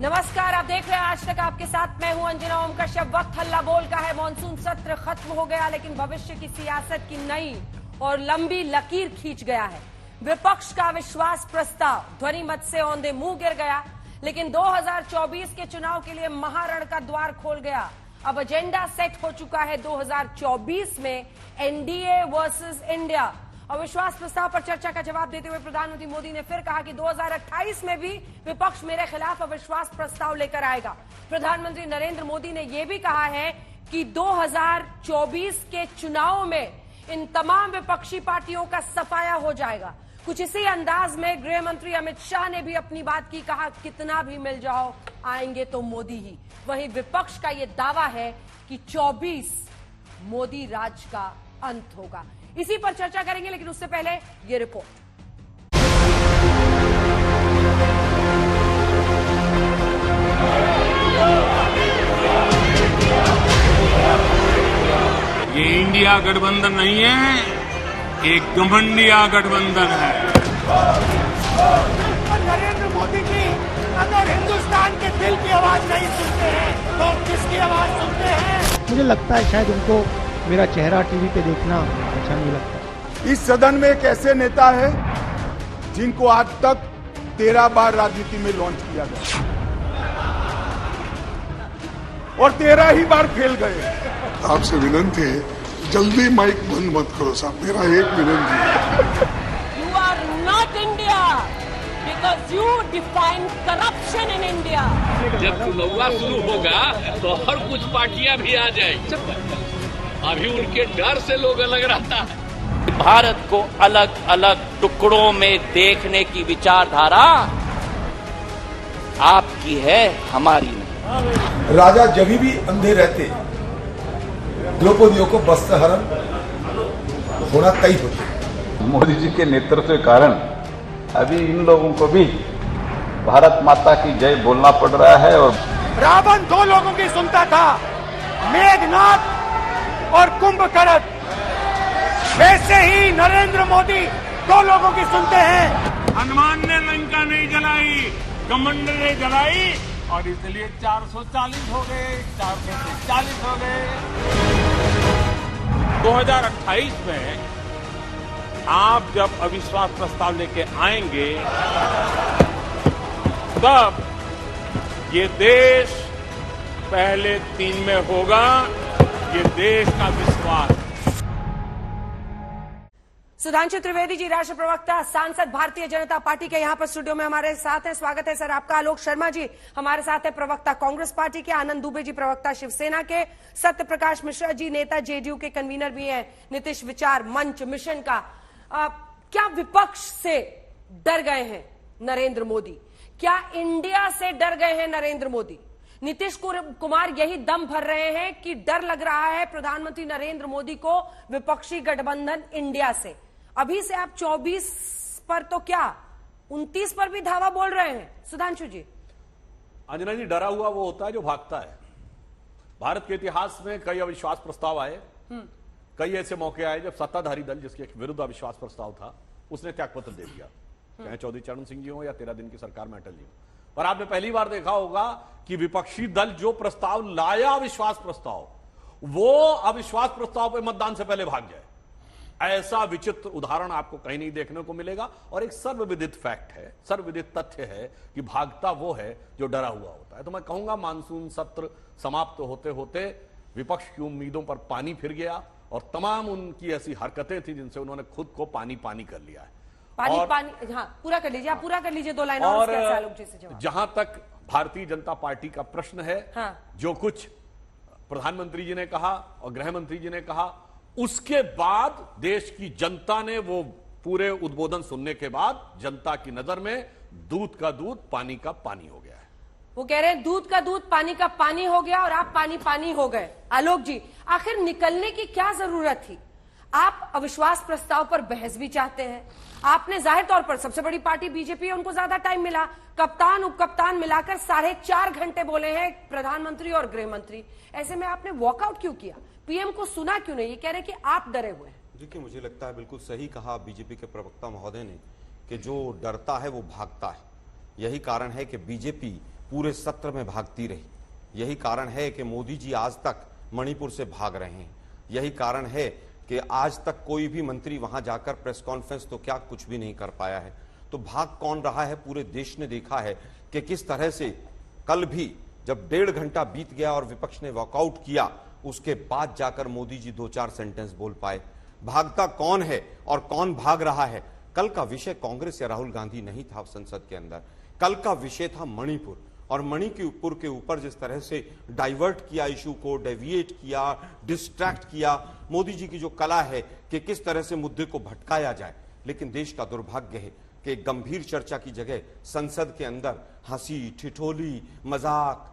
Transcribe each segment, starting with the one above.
नमस्कार, आप देख रहे हैं आज तक आपके साथ मैं हूं अंजना ओम कश्यप। वक्त हल्ला बोल का है। मानसून सत्र खत्म हो गया, लेकिन भविष्य की सियासत की नई और लंबी लकीर खींच गया है। विपक्ष का विश्वास प्रस्ताव ध्वनि मत से औंधे मुंह गिर गया, लेकिन 2024 के चुनाव के लिए महारण का द्वार खोल गया। अब एजेंडा सेट हो चुका है 2024 में एनडीए वर्सेस इंडिया। अविश्वास प्रस्ताव पर चर्चा का जवाब देते हुए प्रधानमंत्री मोदी ने फिर कहा कि 2028 में भी विपक्ष मेरे खिलाफ अविश्वास प्रस्ताव लेकर आएगा। प्रधानमंत्री नरेंद्र मोदी ने यह भी कहा है कि 2024 के चुनाव में इन तमाम विपक्षी पार्टियों का सफाया हो जाएगा। कुछ इसी अंदाज में गृह मंत्री अमित शाह ने भी अपनी बात की, कहा कितना भी मिल जाओ आएंगे तो मोदी ही। वहीं विपक्ष का यह दावा है कि 24 मोदी राज का अंत होगा। इसी पर चर्चा करेंगे, लेकिन उससे पहले ये रिपोर्ट। ये इंडिया गठबंधन नहीं है, एक घमंडिया गठबंधन है। नरेंद्र मोदी जी अगर हिंदुस्तान के दिल की आवाज नहीं सुनते हैं तो किसकी आवाज सुनते हैं? मुझे लगता है शायद उनको मेरा चेहरा टीवी पे देखना अच्छा नहीं लगता। इस सदन में एक ऐसे नेता है जिनको आज तक 13 बार राजनीति में लॉन्च किया गया और 13 ही बार फेल गए। आपसे विनती है, जल्दी माइक बंद मत करो साहब, मेरा एक विनती है। You are not India because you define corruption in India. जब चुनाव शुरू होगा तो हर कुछ पार्टियां भी आ जाएंगी। अभी उनके डर से लोग अलग रहता है। भारत को अलग अलग टुकड़ों में देखने की विचारधारा आपकी है, हमारी नहीं। राजा जब भी अंधे रहते, द्रौपदियों को वस्त्रहरण होना तय होते। मोदी जी के नेतृत्व के कारण अभी इन लोगों को भी भारत माता की जय बोलना पड़ रहा है। और रावण 2 लोगों की सुनता था, मेघनाथ और कुंभकर्ण। वैसे ही नरेंद्र मोदी 2 लोगों की सुनते हैं। हनुमान ने लंका नहीं जलाई, घमंड ने जलाई, और इसलिए 440 हो गए, 440 हो गए। 2028 में आप जब अविश्वास प्रस्ताव लेके आएंगे, तब ये देश पहले 3 में होगा। ये देश का विश्वास। सुधांशु त्रिवेदी जी, राष्ट्रीय प्रवक्ता, सांसद, भारतीय जनता पार्टी के यहां पर स्टूडियो में हमारे साथ हैं। स्वागत है सर आपका। आलोक शर्मा जी हमारे साथ है, प्रवक्ता कांग्रेस पार्टी के। आनंद दुबे जी, प्रवक्ता शिवसेना के। सत्य प्रकाश मिश्रा जी, नेता जेडीयू के कन्वीनर भी हैं, नीतीश विचार मंच मिशन का। क्या विपक्ष से डर गए हैं नरेंद्र मोदी? क्या इंडिया से डर गए हैं नरेंद्र मोदी? नीतीश कुमार यही दम भर रहे हैं कि डर लग रहा है प्रधानमंत्री नरेंद्र मोदी को विपक्षी गठबंधन इंडिया से। अभी से आप 24 पर तो क्या 29 पर भी धावा बोल रहे हैं, सुधांशु जी? अंजना जी, डरा हुआ वो होता है जो भागता है। भारत के इतिहास में कई अविश्वास प्रस्ताव आए, कई ऐसे मौके आए जब सत्ताधारी दल, जिसके विरुद्ध अविश्वास प्रस्ताव था, उसने त्यागपत्र दे दिया, चाहे चौधरी चरण सिंह जी हो या 13 दिन की सरकार में अटल जी हो। पर आपने पहली बार देखा होगा कि विपक्षी दल जो प्रस्ताव लाया, अविश्वास प्रस्ताव, वो अविश्वास प्रस्ताव पे मतदान से पहले भाग जाए। ऐसा विचित्र उदाहरण आपको कहीं नहीं देखने को मिलेगा। और एक सर्वविदित फैक्ट है, सर्वविदित तथ्य है कि भागता वो है जो डरा हुआ होता है। तो मैं कहूंगा मानसून सत्र समाप्त होते होते विपक्ष की उम्मीदों पर पानी फिर गया और तमाम उनकी ऐसी हरकतें थी जिनसे उन्होंने खुद को पानी पानी कर लिया है। पानी हाँ, पूरा कर लीजिए, आप पूरा कर लीजिए 2 लाइन और जवाब। जहां तक भारतीय जनता पार्टी का प्रश्न है, हाँ। जो कुछ प्रधानमंत्री जी ने कहा और गृह मंत्री जी ने कहा, उसके बाद देश की जनता ने वो पूरे उद्बोधन सुनने के बाद जनता की नजर में दूध का दूध, पानी का पानी हो गया है। वो कह रहे हैं दूध का दूध, पानी का पानी हो गया और आप पानी पानी हो गए। आलोक जी, आखिर निकलने की क्या जरूरत थी? आप अविश्वास प्रस्ताव पर बहस भी चाहते हैं। आपने जाहिर तौर पर, सबसे बड़ी पार्टी बीजेपी है, उनको ज्यादा टाइम मिला, कप्तान उपकप्तान मिलाकर 4.5 घंटे बोले हैं प्रधानमंत्री और गृह मंत्री। ऐसे में आपने वॉकआउट क्यों किया? पीएम को सुना क्यों नहीं? ये कह रहे कि आप डरे हुए हैं। देखिए, मुझे लगता है बिल्कुल सही कहा बीजेपी के प्रवक्ता महोदय ने कि जो डरता है वो भागता है। यही कारण है कि बीजेपी पूरे सत्र में भागती रही। यही कारण है कि मोदी जी आज तक मणिपुर से भाग रहे हैं। यही कारण है कि आज तक कोई भी मंत्री वहां जाकर प्रेस कॉन्फ्रेंस तो क्या कुछ भी नहीं कर पाया है। तो भाग कौन रहा है? पूरे देश ने देखा है कि किस तरह से कल भी जब 1.5 घंटा बीत गया और विपक्ष ने वॉकआउट किया, उसके बाद जाकर मोदी जी 2-4 सेंटेंस बोल पाए। भागता कौन है और कौन भाग रहा है? कल का विषय कांग्रेस या राहुल गांधी नहीं था संसद के अंदर। कल का विषय था मणिपुर, और मणिपुर के ऊपर जिस तरह से डाइवर्ट किया इशू को, डेविएट किया, डिस्ट्रैक्ट किया, मोदी जी की जो कला है कि किस तरह से मुद्दे को भटकाया जाए। लेकिन देश का दुर्भाग्य है कि गंभीर चर्चा की जगह संसद के अंदर हंसी, ठिठोली, मजाक,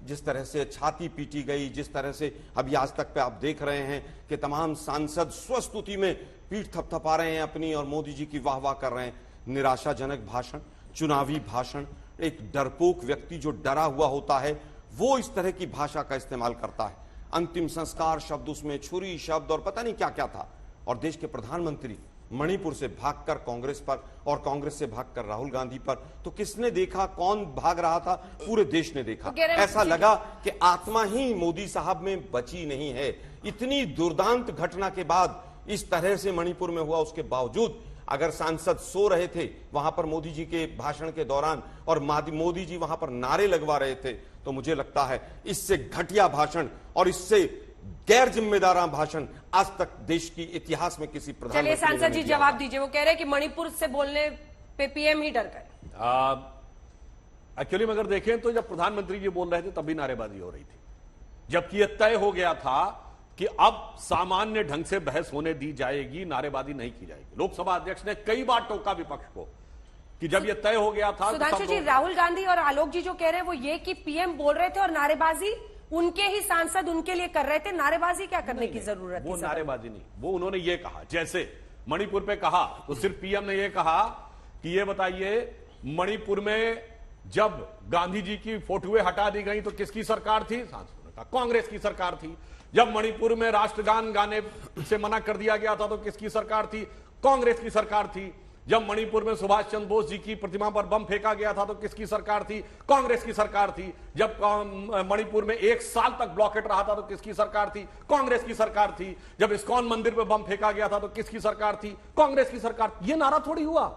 जिस तरह से छाती पीटी गई, जिस तरह से अभी आज तक पे आप देख रहे हैं कि तमाम सांसद स्वस्तुति में पीठ थपथपा रहे हैं अपनी और मोदी जी की वाह वाह कर रहे हैं। निराशाजनक भाषण, चुनावी भाषण। एक डरपोक व्यक्ति जो डरा हुआ होता है वो इस तरह की भाषा का इस्तेमाल करता है। अंतिम संस्कार शब्द उसमें, छुरी शब्द और पता नहीं क्या क्या था। और देश के प्रधानमंत्री मणिपुर से भागकर कांग्रेस पर और कांग्रेस से भागकर राहुल गांधी पर। तो किसने देखा? कौन भाग रहा था? पूरे देश ने देखा। ऐसा लगा कि आत्मा ही मोदी साहब में बची नहीं है। इतनी दुर्दांत घटना के बाद इस तरह से मणिपुर में हुआ, उसके बावजूद अगर सांसद सो रहे थे वहां पर मोदी जी के भाषण के दौरान और मोदी जी वहां पर नारे लगवा रहे थे, तो मुझे लगता है इससे घटिया भाषण और इससे गैर जिम्मेदार भाषण आज तक देश की इतिहास में किसी प्रधानमंत्री। चलिए सांसद जी जवाब दीजिए। वो कह रहे हैं कि मणिपुर से बोलने पे पीएम ही डर गए। एक्चुअली में अगर देखें तो जब प्रधानमंत्री जी बोल रहे थे तब भी नारेबाजी हो रही थी, जबकि यह तय हो गया था कि अब सामान्य ढंग से बहस होने दी जाएगी, नारेबाजी नहीं की जाएगी। लोकसभा अध्यक्ष ने कई बार टोका विपक्ष को कि जब यह तय हो गया था। सुधांशु जी, राहुल गांधी और आलोक जी जो कह रहे हैं वो ये कि पीएम बोल रहे थे और नारेबाजी उनके ही सांसद उनके लिए कर रहे थे। नारेबाजी क्या करने की जरूरत थी? वो नारेबाजी नहीं, वो उन्होंने ये कहा, जैसे मणिपुर पे कहा तो सिर्फ पीएम ने ये कहा कि ये बताइए मणिपुर में जब गांधी जी की फोटोएं हटा दी गई तो किसकी सरकार थी? सांसदों ने कहा कांग्रेस की सरकार थी। जब मणिपुर में राष्ट्रगान गाने से मना कर दिया गया था तो किसकी सरकार थी? कांग्रेस की सरकार थी। जब मणिपुर में सुभाष चंद्र बोस जी की प्रतिमा पर बम फेंका गया था तो किसकी सरकार थी? कांग्रेस की सरकार थी। जब मणिपुर में 1 साल तक ब्लॉकेट रहा था तो किसकी सरकार थी? कांग्रेस की सरकार थी। जब इस्कॉन मंदिर पर बम फेंका गया था तो किसकी सरकार थी? कांग्रेस की सरकार। ये नारा थोड़ी हुआ,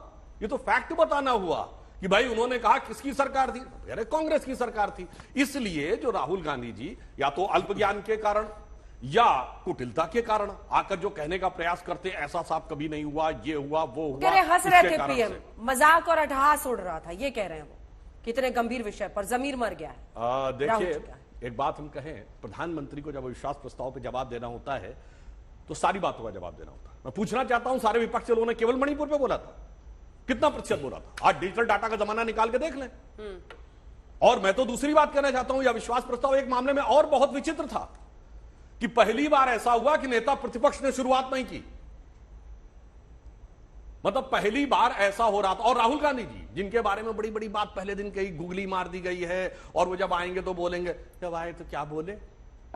ये तो फैक्ट बताना हुआ कि भाई उन्होंने कहा किसकी सरकार थी? अरे कांग्रेस की सरकार थी। इसलिए जो राहुल गांधी जी या तो अल्प ज्ञान के कारण या कुटिलता के कारण आकर जो कहने का प्रयास करते, ऐसा साहब कभी नहीं हुआ, ये हुआ, वो हुआ, हंस रहे थे पीएम, मजाक और अट्टहास उड़ रहा था, ये कह रहे हैं वो। कितने गंभीर विषय पर जमीर मर गया है। देखिए एक बात हम कहें, प्रधानमंत्री को जब विश्वास प्रस्ताव पर जवाब देना होता है तो सारी बातों का जवाब देना होता है। मैं पूछना चाहता हूं, सारे विपक्षी लोगों ने केवल मणिपुर पे बोला था, कितना प्रतिशत बोला था? आज डिजिटल डाटा का जमाना निकाल के देख लें। और मैं तो दूसरी बात कहना चाहता हूं, यह विश्वास प्रस्ताव एक मामले में और बहुत विचित्र था कि पहली बार ऐसा हुआ कि नेता प्रतिपक्ष ने शुरुआत नहीं की। मतलब पहली बार ऐसा हो रहा था। और राहुल गांधी जी, जिनके बारे में बड़ी बड़ी बात पहले दिन कही, गुगली मार दी गई है और वो जब आएंगे तो बोलेंगे, जब आए तो क्या बोले,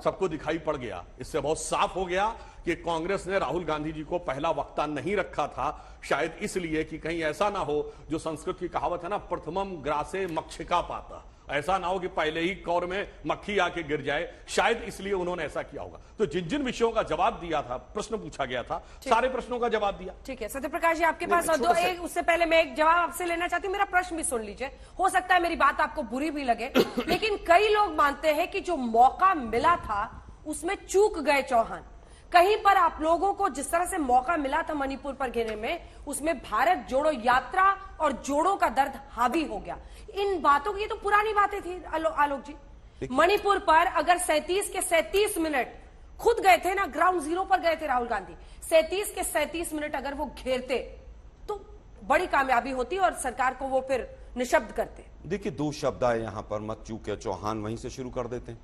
सबको दिखाई पड़ गया। इससे बहुत साफ हो गया कि कांग्रेस ने राहुल गांधी जी को पहला वक्ता नहीं रखा था, शायद इसलिए कि कहीं ऐसा ना हो, जो संस्कृत की कहावत है ना, प्रथमम ग्रासे मक्षिका पाता, ऐसा ना हो कि पहले ही कौर में मक्खी आके गिर जाए, शायद इसलिए उन्होंने ऐसा किया होगा। तो जिन जिन विषयों का जवाब दिया था, प्रश्न पूछा गया था, सारे प्रश्नों का जवाब दिया। ठीक है सत्यप्रकाश जी, आपके पास दो एक, उससे पहले मैं एक जवाब आपसे लेना चाहती हूँ। मेरा प्रश्न भी सुन लीजिए, हो सकता है मेरी बात आपको बुरी भी लगे लेकिन कई लोग मानते हैं कि जो मौका मिला था उसमें चूक गए चौहान। कहीं पर आप लोगों को जिस तरह से मौका मिला था मणिपुर पर घेरने में, उसमें भारत जोड़ो यात्रा और जोड़ों का दर्द हावी हो गया। इन बातों की तो पुरानी बातें थी आलोक जी। मणिपुर पर अगर 37 के 37 मिनट खुद गए थे ना, ग्राउंड जीरो पर गए थे राहुल गांधी, 37 के 37 मिनट अगर वो घेरते तो बड़ी कामयाबी होती और सरकार को वो फिर निशब्द करते। देखिए 2 शब्द आए यहां पर, मत चूके चौहान, वहीं से शुरू कर देते हैं।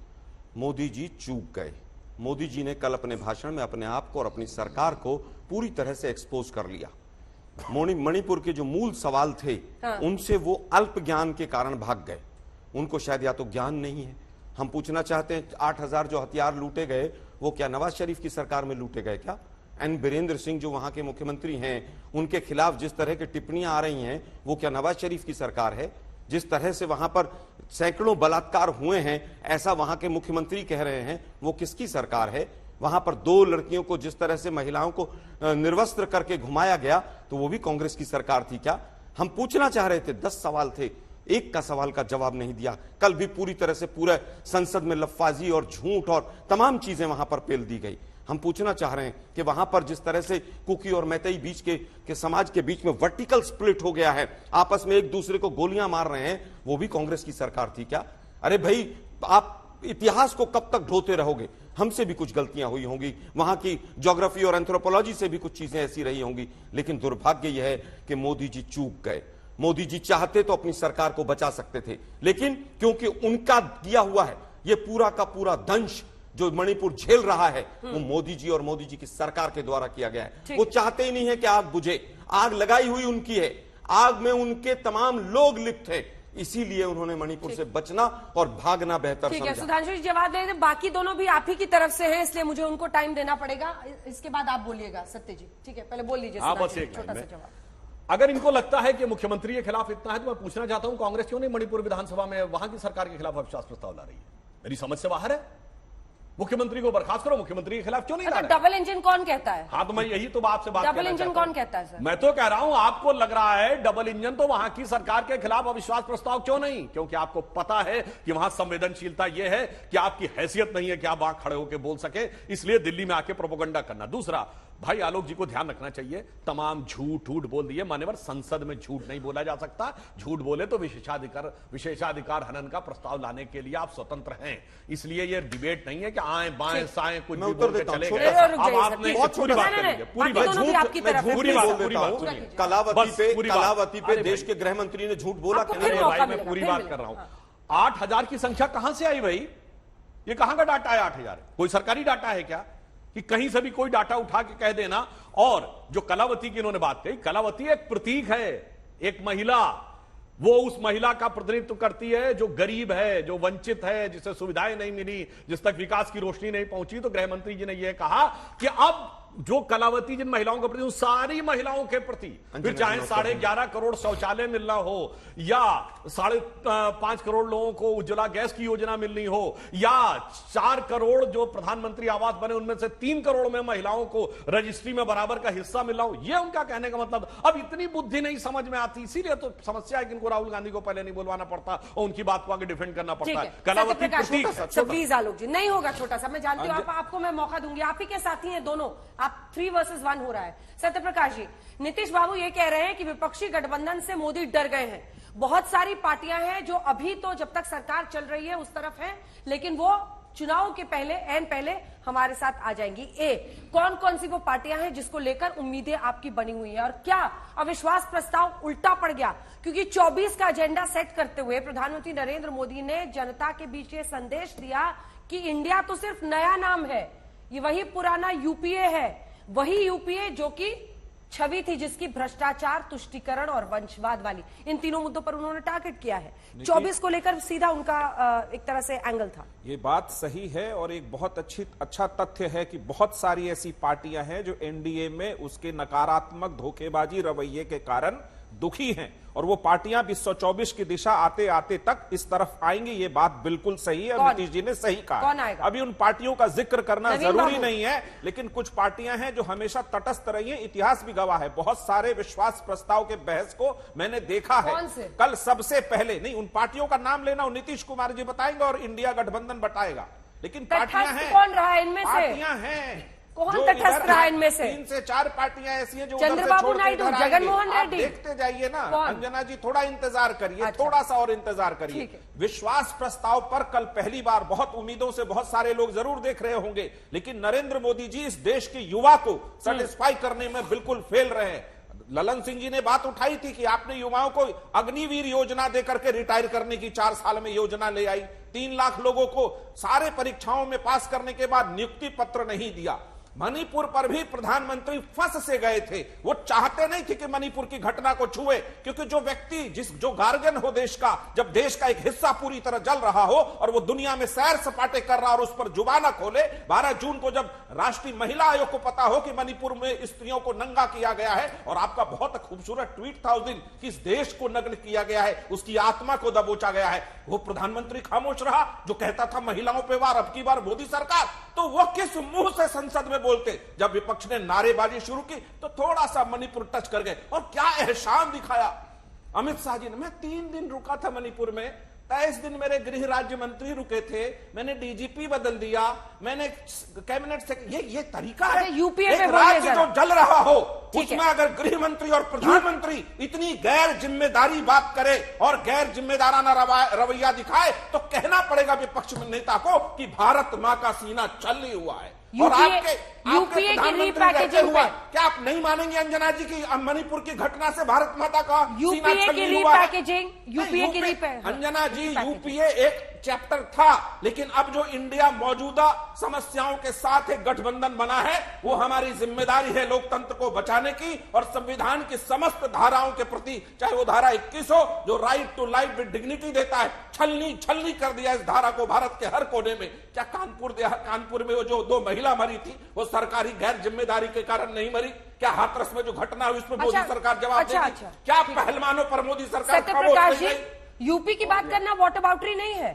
मोदी जी चूक गए। मोदी जी ने कल अपने भाषण में अपने आप को और अपनी सरकार को पूरी तरह से एक्सपोज कर लिया। मणिपुर के जो मूल सवाल थे उनसे वो अल्प ज्ञान के कारण भाग गए। उनको शायद या तो ज्ञान नहीं है। हम पूछना चाहते हैं 8000 जो हथियार लूटे गए वो क्या नवाज शरीफ की सरकार में लूटे गए क्या? एन बीरेंद्र सिंह जो वहां के मुख्यमंत्री हैं, उनके खिलाफ जिस तरह की टिप्पणियां आ रही हैं वो क्या नवाज शरीफ की सरकार है? जिस तरह से वहां पर सैकड़ों बलात्कार हुए हैं, ऐसा वहां के मुख्यमंत्री कह रहे हैं, वो किसकी सरकार है? वहां पर 2 लड़कियों को जिस तरह से महिलाओं को निर्वस्त्र करके घुमाया गया, तो वो भी कांग्रेस की सरकार थी क्या? हम पूछना चाह रहे थे, 10 सवाल थे, एक का सवाल का जवाब नहीं दिया। कल भी पूरी तरह से पूरे संसद में लफ्फाजी और झूठ और तमाम चीजें वहां पर पेल दी गई। हम पूछना चाह रहे हैं कि वहां पर जिस तरह से कुकी और मैतेई बीच के समाज के बीच में वर्टिकल स्प्लिट हो गया है, आपस में एक दूसरे को गोलियां मार रहे हैं, वो भी कांग्रेस की सरकार थी क्या? अरे भाई, आप इतिहास को कब तक ढोते रहोगे? हमसे भी कुछ गलतियां हुई होंगी, वहां की ज्योग्राफी और एंथ्रोपोलॉजी से भी कुछ चीजें ऐसी रही होंगी, लेकिन दुर्भाग्य यह है कि मोदी जी चूक गए। मोदी जी चाहते तो अपनी सरकार को बचा सकते थे, लेकिन क्योंकि उनका दिया हुआ है ये पूरा का पूरा दंश जो मणिपुर झेल रहा है, वो मोदी जी और मोदी जी की सरकार के द्वारा किया गया है। वो चाहते ही नहीं है कि आग बुझे। आग लगाई हुई उनकी है, आग में उनके तमाम लोग लिप्त हैं, इसीलिए उन्होंने मणिपुर से बचना और भागना बेहतर समझा। ठीक है, सुधांशु जी जवाब दे दें। बाकी दोनों भी आप ही की तरफ से हैं, इसलिए मुझे उनको टाइम देना पड़ेगा। इसके बाद आप बोलिएगा सत्य जी। ठीक है, पहले बोल लीजिए छोटा सा जवाब। अगर इनको लगता है कि मुख्यमंत्री के खिलाफ इतना है, तो मैं पूछना चाहता हूं कांग्रेस क्यों नहीं मणिपुर विधानसभा में वहां की सरकार के खिलाफ अविश्वास प्रस्ताव ला रही है? मेरी समझ से बाहर है। मुख्यमंत्री को बर्खास्त करो, मुख्यमंत्री के खिलाफ क्यों नहीं ला रहे? डबल इंजन कौन कहता है? हाँ, तो मैं यही तो आपसे बात डबल इंजन कौन कहता है सर? मैं तो कह रहा हूं, आपको लग रहा है डबल इंजन, तो वहां की सरकार के खिलाफ अविश्वास प्रस्ताव क्यों नहीं? क्योंकि आपको पता है कि वहां संवेदनशीलता यह है कि आपकी हैसियत नहीं है कि आप वहां खड़े होकर बोल सके, इसलिए दिल्ली में आके प्रोपेगेंडा करना। दूसरा, भाई आलोक जी को ध्यान रखना चाहिए, तमाम झूठ बोल दिए मान्यवर, संसद में झूठ नहीं बोला जा सकता। झूठ बोले तो विशेषाधिकार हनन का प्रस्ताव लाने के लिए आप स्वतंत्र हैं, इसलिए ये डिबेट नहीं है कि आए बाएं साएं कुछ भी बोल के चले गए। अब आपने पूरी बात कर ली, पूरी बात कलावती पे देश के गृह मंत्री ने झूठ बोला। भाई मैं पूरी बात कर रहा हूं। 8,000 की संख्या कहां से आई भाई? ये कहां का डाटा है? 8,000 कोई सरकारी डाटा है क्या कि कहीं से भी कोई डाटा उठा के कह देना? और जो कलावती की इन्होंने बात कही, कलावती एक प्रतीक है, एक महिला, वो उस महिला का प्रतिनिधित्व करती है जो गरीब है, जो वंचित है, जिसे सुविधाएं नहीं मिली, जिस तक विकास की रोशनी नहीं पहुंची। तो गृह मंत्री जी ने यह कहा कि अब जो कलावती जिन महिलाओं के प्रति, उन सारी महिलाओं के प्रति, फिर चाहे 11.5 करोड़ शौचालय मिलना हो, या 5.5 करोड़ लोगों को उज्ज्वला गैस की योजना मिलनी हो, या 4 करोड़ जो प्रधानमंत्री आवास बने उनमें से 3 करोड़ में महिलाओं को रजिस्ट्री में बराबर का हिस्सा मिलना हो, यह उनका कहने का मतलब। अब इतनी बुद्धि नहीं समझ में आती, इसीलिए तो समस्या है कि इनको राहुल गांधी को पहले नहीं बोलवाना पड़ता और उनकी बात को आगे डिफेंड करना पड़ता है। कलावती प्लीज आलोक जी, नहीं होगा छोटा सा, मैं जानती हूँ, आपको मैं मौका दूंगी, आप ही के साथी हैं दोनों, आप 3 वर्सेस 1 हो रहा है। सत्यप्रकाश जी, नीतीश बाबू ये कह रहे हैं कि विपक्षी गठबंधन से मोदी डर गए हैं। बहुत सारी पार्टियां हैं जो अभी तो जब तक सरकार चल रही है उस तरफ है, लेकिन वो चुनाव के पहले हमारे साथ आ जाएंगी। कौन कौन सी वो पार्टियां हैं जिसको लेकर उम्मीदें आपकी बनी हुई है? और क्या अविश्वास प्रस्ताव उल्टा पड़ गया? क्योंकि 24 का एजेंडा सेट करते हुए प्रधानमंत्री नरेंद्र मोदी ने जनता के बीच ये संदेश दिया कि इंडिया तो सिर्फ नया नाम है, ये वही पुराना यूपीए है, वही यूपीए जो कि छवि थी जिसकी भ्रष्टाचार, तुष्टीकरण और वंशवाद वाली, इन तीनों मुद्दों पर उन्होंने टारगेट किया है। 24 को लेकर सीधा उनका एक तरह से एंगल था। ये बात सही है और एक बहुत अच्छा तथ्य है कि बहुत सारी ऐसी पार्टियां हैं जो एनडीए में उसके नकारात्मक धोखेबाजी रवैये के कारण दुखी हैं, और वो पार्टियां भी 124 की दिशा आते आते तक इस तरफ आएंगी। ये बात बिल्कुल सही है और नीतीश जी ने सही कहा। अभी उन पार्टियों का जिक्र करना जरूरी नहीं है, लेकिन कुछ पार्टियां हैं जो हमेशा तटस्थ रही हैं। इतिहास भी गवाह है, बहुत सारे विश्वास प्रस्ताव के बहस को मैंने देखा है। कल सबसे पहले, नहीं उन पार्टियों का नाम लेना नीतीश कुमार जी बताएंगे और इंडिया गठबंधन बताएगा, लेकिन पार्टियां हैं, कौन रहा है इनमें से? पार्टियां हैं, कौन तटस्थ रहा इनमें से? 3 से 4 पार्टियां ऐसी हैं जो चंद्रबाबू नायडू, जगनमोहन रेड्डी, देखते जाइए ना। अंजना जी थोड़ा इंतजार करिए, थोड़ा सा और इंतजार करिए। विश्वास प्रस्ताव पर कल पहली बार बहुत उम्मीदों से बहुत सारे लोग जरूर देख रहे होंगे, लेकिन नरेंद्र मोदी जी इस देश के युवा को सेटिस्फाई करने में बिल्कुल फेल रहे हैं। ललन सिंह जी ने बात उठाई थी कि आपने युवाओं को अग्निवीर योजना देकर के रिटायर करने की 4 साल में योजना ले आई। 3 लाख लोगों को सारे परीक्षाओं में पास करने के बाद नियुक्ति पत्र नहीं दिया। मणिपुर पर भी प्रधानमंत्री फंस से गए थे। वो चाहते नहीं थे कि मणिपुर की घटना को छुए, क्योंकि जो व्यक्ति जो गार्जियन हो देश का, जब देश का एक हिस्सा पूरी तरह जल रहा हो और वो दुनिया में सैर सपाटे कर रहा और उस पर जुबान न खोले। 12 जून को जब राष्ट्रीय महिला आयोग को पता हो कि मणिपुर में स्त्रियों को नंगा किया गया है, और आपका बहुत खूबसूरत ट्वीट था उस दिन कि इस देश को नग्न किया गया है, उसकी आत्मा को दबोचा गया है, वो प्रधानमंत्री खामोश रहा। जो कहता था महिलाओं पे वार, अब की बार मोदी सरकार, तो वो किस मुंह से संसद में बोलते? जब विपक्ष ने नारेबाजी शुरू की तो थोड़ा सा मणिपुर टच कर गए, और क्या एहसान दिखाया अमित शाह जी ने। मैं 3 दिन रुका था मणिपुर में, 23 दिन मेरे गृह राज्य मंत्री रुके थे, मैंने डीजीपी बदल दिया, मैंने कैबिनेट से ये तरीका है यूपीए में राज्य जो जल रहा हो उसमें अगर गृह मंत्री और प्रधानमंत्री इतनी गैर जिम्मेदारी बात करे और गैर जिम्मेदाराना रवैया दिखाए, तो कहना पड़ेगा विपक्ष में नेता को कि भारत मां का सीना छल्ली हुआ है। और आपके प्रधानमंत्री रहते हुए क्या आप नहीं मानेंगे अंजना जी की मणिपुर की घटना से भारत माता का सीना छल्ली हुआ है? अंजना जी, यूपीए एक चैप्टर था, लेकिन अब जो इंडिया मौजूदा समस्याओं के साथ एक गठबंधन बना है, वो हमारी जिम्मेदारी है लोकतंत्र को बचाने की और संविधान की समस्त धाराओं के प्रति, चाहे वो धारा 21 हो जो right to life with dignity देता है, छलनी कर दिया इस धारा को भारत के हर कोने में। क्या कानपुर में वो जो 2 महिला मरी थी वो सरकारी गैर जिम्मेदारी के कारण नहीं मरी? क्या हाथरस में जो घटना हुई उसमें मोदी सरकार जवाब देगी? क्या पहलवानों पर मोदी सरकार खामोश नहीं रही? यूपी की बात करना वॉटर बाउंड्री नहीं है।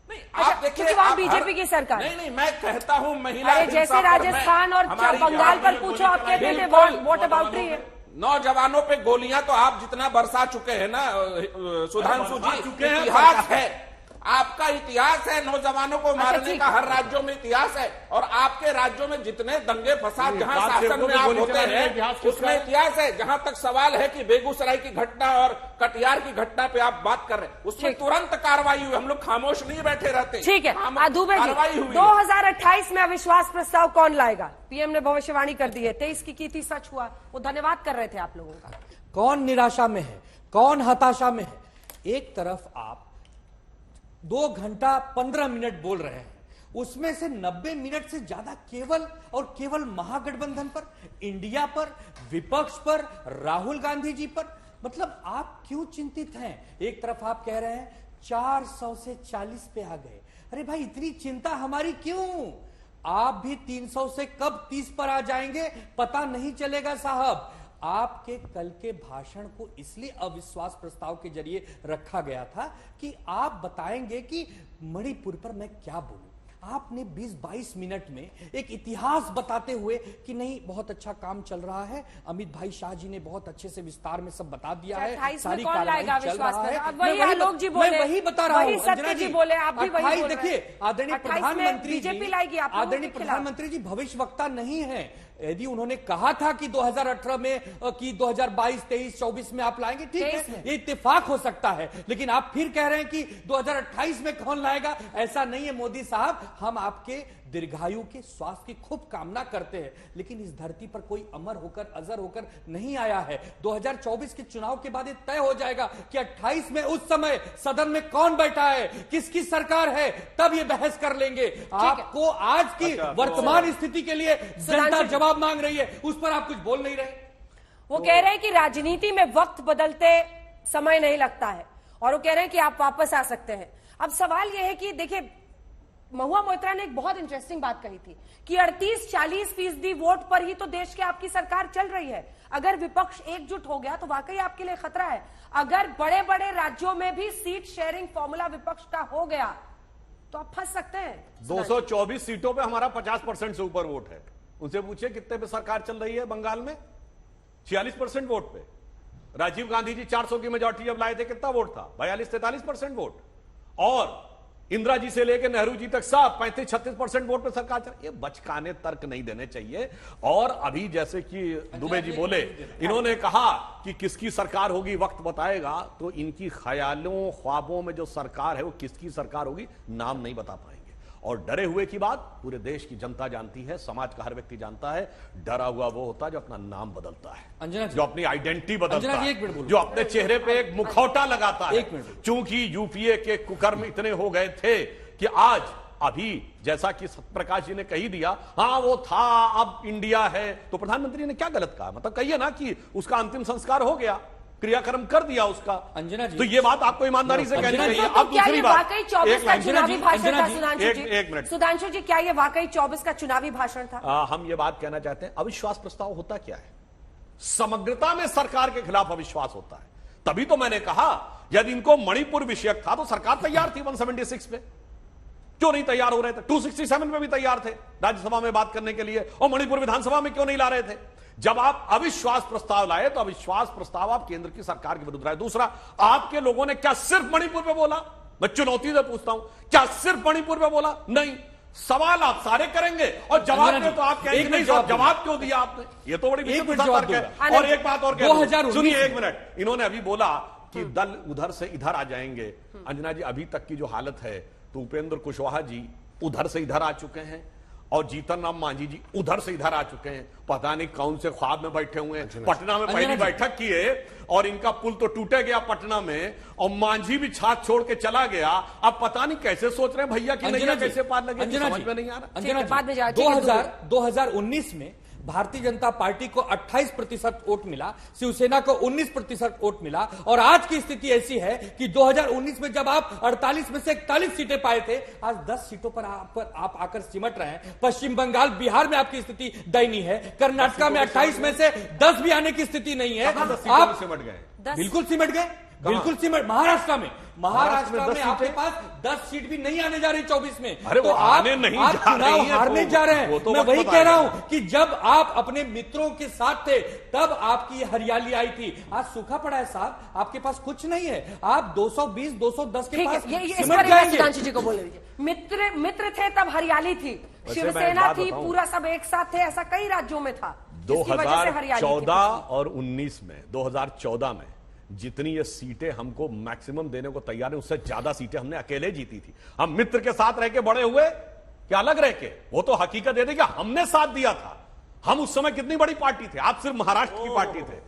नहीं, आप देखिए, वहां बीजेपी की सरकार। नहीं, मैं कहता हूं महिला जैसे राजस्थान और बंगाल पर पूछो, आप कहते थे वॉटर बाउंड्री है। नौजवानों पे गोलियां तो आप जितना बरसा चुके हैं ना सुधांशु जी, इतिहास है, आपका इतिहास है, नौजवानों को मारने का हर राज्यों में इतिहास है, और आपके राज्यों में जितने दंगे फसाद जहां शासन में आप होते हैं उसमें इतिहास है। जहां तक सवाल है कि बेगूसराय की घटना और कटिहार की घटना पे आप बात कर रहे हैं, उसमें तुरंत कार्रवाई हुई, हम लोग खामोश नहीं बैठे रहते। ठीक है, दुबे जी 2028 में अविश्वास प्रस्ताव कौन लाएगा? पीएम ने भविष्यवाणी कर दी है, 23 की सच हुआ, वो धन्यवाद कर रहे थे आप लोगों का। कौन निराशा में है, कौन हताशा में है? एक तरफ आप 2 घंटा 15 मिनट बोल रहे हैं, उसमें से 90 मिनट से ज्यादा केवल और केवल महागठबंधन पर, इंडिया पर, विपक्ष पर, राहुल गांधी जी पर। मतलब आप क्यों चिंतित हैं? एक तरफ आप कह रहे हैं 400 से 40 पे आ गए। अरे भाई, इतनी चिंता हमारी क्यों? आप भी 300 से कब 30 पर आ जाएंगे पता नहीं चलेगा साहब। आपके कल के भाषण को इसलिए अविश्वास प्रस्ताव के जरिए रखा गया था कि आप बताएंगे कि मणिपुर पर मैं क्या बोलूं। आपने 20-22 मिनट में एक इतिहास बताते हुए कि नहीं बहुत अच्छा काम चल रहा है, अमित भाई शाह जी ने बहुत अच्छे से विस्तार में सब बता दिया है, सारी कार्रवाई चल रहा है। मैं वही बता रहा हूँ अंजना जी, देखिए आदरणीय प्रधानमंत्री जी भविष्यवक्ता नहीं है। यदि उन्होंने कहा था कि 2018 में कि 2022, 23, 24 में आप लाएंगे, ठीक है, ये इत्तेफाक हो सकता है, लेकिन आप फिर कह रहे हैं कि 2028 में कौन लाएगा? ऐसा नहीं है मोदी साहब, हम आपके दीर्घायु के स्वास्थ्य की खूब कामना करते हैं, लेकिन इस धरती पर कोई अमर होकर अजर होकर नहीं आया है। 2024 के चुनाव के बाद ये तय हो जाएगा कि 28 में उस समय सदन में कौन बैठा है, किसकी सरकार है, तब ये बहस कर लेंगे। आपको आज की वर्तमान स्थिति के लिए जनता जवाब मांग रही है, उस पर आप कुछ बोल नहीं रहे। वो कह रहे हैं कि राजनीति में वक्त बदलते समय नहीं लगता है, और वो कह रहे हैं कि आप वापस आ सकते हैं। अब सवाल यह है कि देखिए, महुआ मोइत्रा ने एक बहुत इंटरेस्टिंग बात कही थी कि 38-40% वोट पर ही तो देश की आपकी सरकार चल रही है। अगर विपक्ष एकजुट हो गया तो वाकई आपके लिए खतरा है। अगर बड़े बड़े राज्यों में भी सीट शेयरिंग फॉर्मूला विपक्ष का हो गया तो आप फंस सकते हैं। 224 सीटों पे हमारा 50% से ऊपर वोट है। उनसे पूछिए कितने पे सरकार चल रही है बंगाल में? 46% वोट पे। राजीव गांधी जी 400 की मेजॉरिटी जब लाए थे कितना वोट था? 42-43% वोट। और इंदिरा जी से लेकर नेहरू जी तक सब 35-36% वोट पे सरकार चल। ये बचकाने तर्क नहीं देने चाहिए। और अभी जैसे कि दुबे जी बोले, इन्होंने कहा कि किसकी सरकार होगी वक्त बताएगा, तो इनकी ख्यालों ख्वाबों में जो सरकार है वो किसकी सरकार होगी नाम नहीं बता पाएंगे। और डरे हुए की बात पूरे देश की जनता जानती है, समाज का हर व्यक्ति जानता है। डरा हुआ वो होता है जो अपना नाम बदलता है, जो अपनी आइडेंटिटी बदलता है, जो अपने चेहरे पे एक मुखौटा लगाता है। चूंकि यूपीए के कुकर्म इतने हो गए थे कि आज अभी जैसा कि सत्यप्रकाश जी ने कही दिया, हाँ वो था, अब इंडिया है, तो प्रधानमंत्री ने क्या गलत कहा? मतलब कहिए ना कि उसका अंतिम संस्कार हो गया, क्रियाक्रम कर दिया उसका। अंजना जी, तो ये बात आपको ईमानदारी से कहनी चाहिए। तो अब दूसरी बात, वाकई 24 का चुनावी भाषण था सुधांशु जी? एक मिनट सुधांशु जी, क्या ये वाकई 24 का चुनावी भाषण था? हम ये बात कहना चाहते हैं, अविश्वास प्रस्ताव होता क्या है? समग्रता में सरकार के खिलाफ अविश्वास होता है। तभी तो मैंने कहा यदि इनको मणिपुर विषयक था तो सरकार तैयार थी 176 पे, क्यों नहीं तैयार हो रहे थे? 267 पे भी तैयार थे राज्यसभा में बात करने के लिए, और मणिपुर विधानसभा में क्यों नहीं ला रहे थे? जब आप अविश्वास प्रस्ताव लाए तो अविश्वास प्रस्ताव आप केंद्र की सरकार के विरुद्ध लाए। दूसरा, आपके लोगों ने क्या सिर्फ मणिपुर पे बोला? मैं चुनौती से पूछता हूं, क्या सिर्फ मणिपुर पे बोला? नहीं, सवाल आप सारे करेंगे और जवाब में तो आप कहेंगे नहीं साहब, जवाब क्यों दिया आपने? ये तो बड़ी विचित्र तर्क है। और एक बात और सुनिए, एक मिनट, इन्होंने अभी बोला कि दल उधर से इधर आ जाएंगे। अंजना जी, अभी तक की जो हालत है, तो उपेंद्र कुशवाहा जी उधर से इधर आ चुके हैं और जीतन राम मांझी जी उधर से इधर आ चुके हैं। पता नहीं कौन से ख्वाब में बैठे हुए हैं। पटना में पहली बैठक की है और इनका पुल तो टूटे गया पटना में, और मांझी भी छाछ छोड़ के चला गया। अब पता नहीं कैसे सोच रहे हैं भैया कि नहीं कैसे पार लगे, समझ में नहीं आ रहा। 2019 में भारतीय जनता पार्टी को 28% वोट मिला, शिवसेना को 19% वोट मिला, और आज की स्थिति ऐसी है कि 2019 में जब आप 48 में से 41 सीटें पाए थे, आज 10 सीटों पर आप आकर सिमट रहे हैं। पश्चिम बंगाल, बिहार में आपकी स्थिति दयनीय है। कर्नाटका में 28 में से 10 भी आने की स्थिति नहीं है। आप सिमट गए, बिल्कुल सिमट गए, बिल्कुल सिमट। महाराष्ट्र में आपके पास 10 सीट भी नहीं आने जा रही 24 में। तो आप चुनाव हारने जा रहे हैं। मैं वही कह रहा हूं कि जब आप अपने मित्रों के साथ थे तब आपकी हरियाली आई थी। आज सूखा पड़ा है साहब, आपके पास कुछ नहीं है। आप 220, 210 के पास सिमट जाएंगे। सुधांशु जी को बोल दीजिए, मित्र थे तब हरियाली थी, शिवसेना थी, पूरा सब एक साथ थे, ऐसा कई राज्यों में था। 2014 और 19 में, 2014 में जितनी ये सीटें हमको मैक्सिमम देने को तैयार है, उससे ज्यादा सीटें हमने अकेले जीती थी। हम मित्र के साथ रह के बड़े हुए क्या अलग रह के? वो तो हकीकत है कि हमने साथ दिया था। हम उस समय कितनी बड़ी पार्टी थे, आप सिर्फ महाराष्ट्र की पार्टी थे,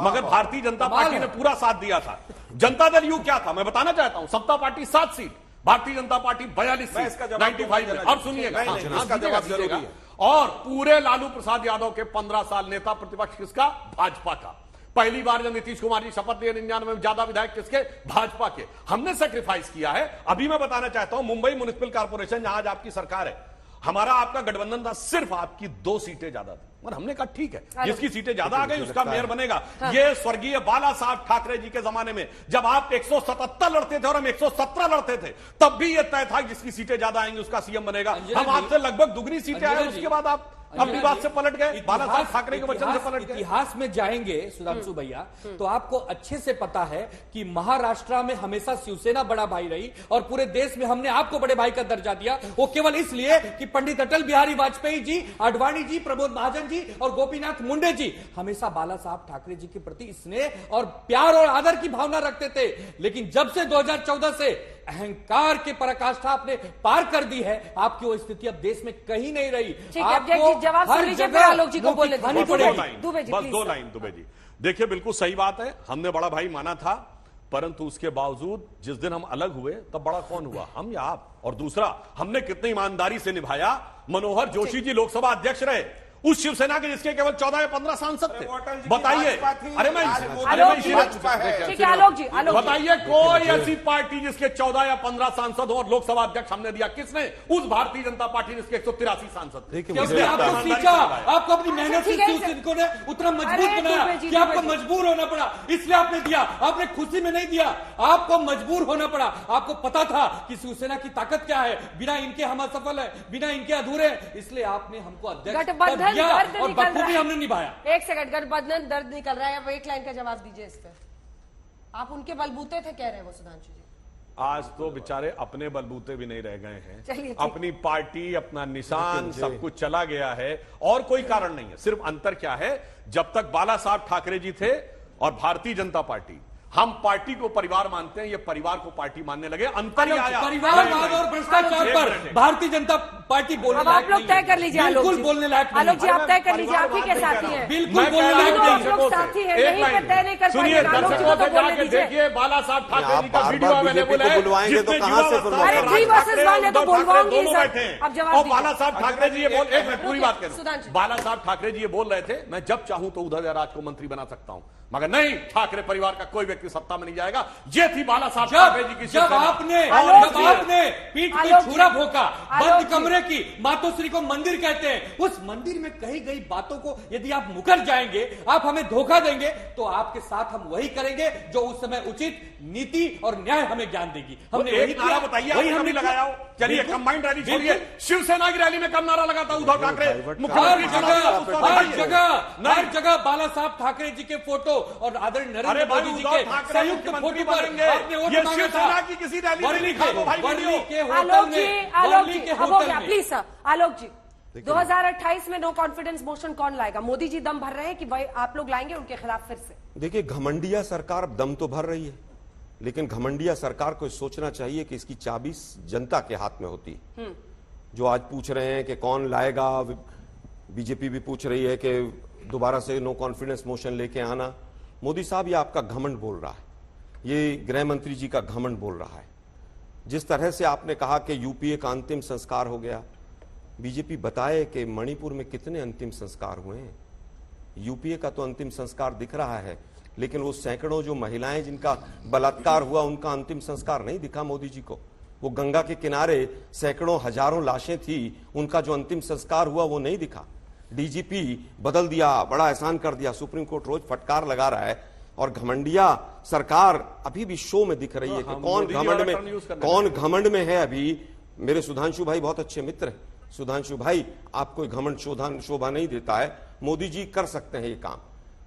मगर भारतीय जनता पार्टी ने पूरा साथ दिया था। जनता दल यू क्या था मैं बताना चाहता हूं, समता party 7 seat, Bharatiya Janata party 42 seat 95 में। अब सुनिएगा, और पूरे लालू प्रसाद यादव के 15 साल नेता प्रतिपक्ष किसका? भाजपा का। पहली बार जब नीतीश कुमार जी शपथ लिए 99 में, ज्यादा विधायक किसके? भाजपा के। हमने सेक्रीफाइस किया है। अभी मैं बताना चाहता हूं, मुंबई म्युनिसिपल कॉर्पोरेशन जहां आज आपकी सरकार है, हमारा आपका गठबंधन था, सिर्फ आपकी 2 सीटें ज्यादा थी, मगर हमने कहा ठीक है, जिसकी सीटें ज्यादा आ गई उसका मेयर बनेगा। ये स्वर्गीय बाला साहब ठाकरे जी के जमाने में जब आप 177 लड़ते थे और हम 117 लड़ते थे, तब भी यह तय था जिसकी सीटें ज्यादा आएंगी उसका सीएम बनेगा। हम आपसे लगभग दुगनी सीटें आए, उसके बाद आप अपनी बात से पलट गए, बाला साहब ठाकरे के वचन से पलट गए। इतिहास में जाएंगे सुधांशु भैया तो आपको अच्छे से पता है कि महाराष्ट्र में हमेशा शिवसेना बड़ा भाई रही और पूरे देश में हमने आपको बड़े भाई का दर्जा दिया। वो केवल इसलिए कि पंडित अटल बिहारी वाजपेयी जी, आडवाणी जी, प्रमोद महाजन जी और गोपीनाथ मुंडे जी हमेशा बाला साहब ठाकरे जी के प्रति स्नेह और प्यार और आदर की भावना रखते थे। लेकिन जब से 2014 से अहंकार के पराकाष्ठा आपने पार कर दी है, आपकी वो स्थिति अब देश में कहीं नहीं रही। आपको जवाब सुन लीजिए, फिर आलोक जी को बोलने दीजिए। बस 2 लाइन दुबे जी। देखिए बिल्कुल सही बात है, हमने बड़ा भाई माना था, परंतु उसके बावजूद जिस दिन हम अलग हुए तब बड़ा कौन हुआ? हम या आप? और दूसरा, हमने कितनी ईमानदारी से निभाया। मनोहर जोशी जी लोकसभा अध्यक्ष रहे उस शिवसेना के जिसके केवल 14 या 15 सांसद थे। बताइए, अरे मैं बताइए कोई ऐसी पार्टी जिसके 14 या 15 सांसद हो और लोकसभा अध्यक्ष हमने दिया? किसने? उस भारतीय जनता पार्टी जिसके 183 सांसद थे। आपको सींचा, आपको अपनी मेहनत से उतना मजबूत बनाया कि आपको मजबूर होना पड़ा, इसलिए आपने दिया। आपने खुशी में नहीं दिया, आपको मजबूर होना पड़ा। आपको पता था कि शिवसेना की ताकत क्या है, बिना इनके हम असफल है, बिना इनके अधूरे, इसलिए आपने हमको अध्यक्ष और बखूबी हमने निभाया। एक सेकंड, गठबंधन दर्द निकल रहा है, अब एक लाइन का जवाब दीजिए इस पे। आप उनके बलबूते थे कह रहे हैं वो सुधांशु जी। आज तो बेचारे अपने बलबूते भी नहीं रह गए हैं। अपनी पार्टी, अपना निशान, सब कुछ चला गया है और कोई कारण नहीं है। सिर्फ अंतर क्या है, जब तक बाला साहब ठाकरे जी थे और भारतीय जनता पार्टी, हम पार्टी को परिवार मानते हैं, ये परिवार को पार्टी मानने लगे। अंतर आया परिवारवाद और भ्रष्टाचार पर भारतीय जनता पार्टी बोलने अब आप लोग तय कर लीजिए। बिल्कुल बोलने लायक नहीं। आलोक जी आप तय कर लीजिए, आप ही के साथी हैं। बिल्कुल बोलने लायक नहीं। लोग साथी हैं, यहीं पे तय नहीं कर सुनिए, पाएंगे। आलोक जी को तो बोलने दीजिए। देखिए बाला साहब ठाकरे जी का वीडियो अवेलेबल है। बुलवाएंगे तो कहां से अरे 3 वर्सेस 1 है तो बुलवाऊंगी सर। अब जवाब और दीजिए। बाला साहब ठाकरे जी ये बोल, एक मिनट पूरी बात करें। सुधांशु। बाला साहब ठाकरे जी ये बोल रहे थे मैं जब चाहूं तो उद्धव राज को मंत्री बना सकता हूं, मगर नहीं, ठाकरे परिवार का कोई व्यक्ति सत्ता में नहीं जाएगा। ये थी बाला साहब ठाकरे जी की जब आपने पीठ पे छुरा भोंका, बंद कमरे की मातोश्री को मंदिर कहते हैं, उस मंदिर में कही गई बातों को यदि आप मुकर जाएंगे, आप हमें धोखा देंगे, तो आपके साथ हम वही करेंगे जो उस समय उचित नीति और न्याय हमें ज्ञान देगी। हमने वही नारा बताइए, वही हमने लगाया हो। चलिए कंबाइंड रैली छोड़िए, शिवसेना की रैली में कब नारा लगाता उद्धव ठाकरे? हर जगह बाला साहब ठाकरे जी के फोटो और आदरणीय नरेंद्र मोदी जी के संयुक्त फोटो पर आपने वोट मांगा था। की किसी रैली वर्ली के आलोक जी अब हो गया प्लीज सर। आलोक जी 2028 में नो कॉन्फिडेंस मोशन कौन लाएगा? मोदी जी दम भर रहे हैं कि भाई आप लोग लाएंगे उनके खिलाफ फिर से? देखिए, घमंडिया सरकार दम तो भर रही है, लेकिन घमंडिया सरकार को सोचना चाहिए कि इसकी चाबी जनता के हाथ में होती है। जो आज पूछ रहे हैं कि कौन लाएगा, बीजेपी भी पूछ रही है कि दोबारा से नो कॉन्फिडेंस मोशन लेके आना। मोदी साहब, ये आपका घमंड बोल रहा है, ये गृह मंत्री जी का घमंड बोल रहा है। जिस तरह से आपने कहा कि यूपीए का अंतिम संस्कार हो गया, बीजेपी बताए कि मणिपुर में कितने अंतिम संस्कार हुए हैं। यूपीए का तो अंतिम संस्कार दिख रहा है, लेकिन वो सैकड़ों जो महिलाएं जिनका बलात्कार हुआ, उनका अंतिम संस्कार नहीं दिखा मोदी जी को। वो गंगा के किनारे सैकड़ों हजारों लाशें थी, उनका जो अंतिम संस्कार हुआ वो नहीं दिखा। डीजीपी बदल दिया, बड़ा एहसान कर दिया, सुप्रीम कोर्ट रोज फटकार लगा रहा है, और घमंडिया सरकार अभी भी शो में दिख रही है कि कौन घमंड में है। अभी मेरे सुधांशु भाई बहुत अच्छे मित्र हैं। सुधांशु भाई, आपको घमंड शोभा नहीं देता है, मोदी जी कर सकते हैं ये काम।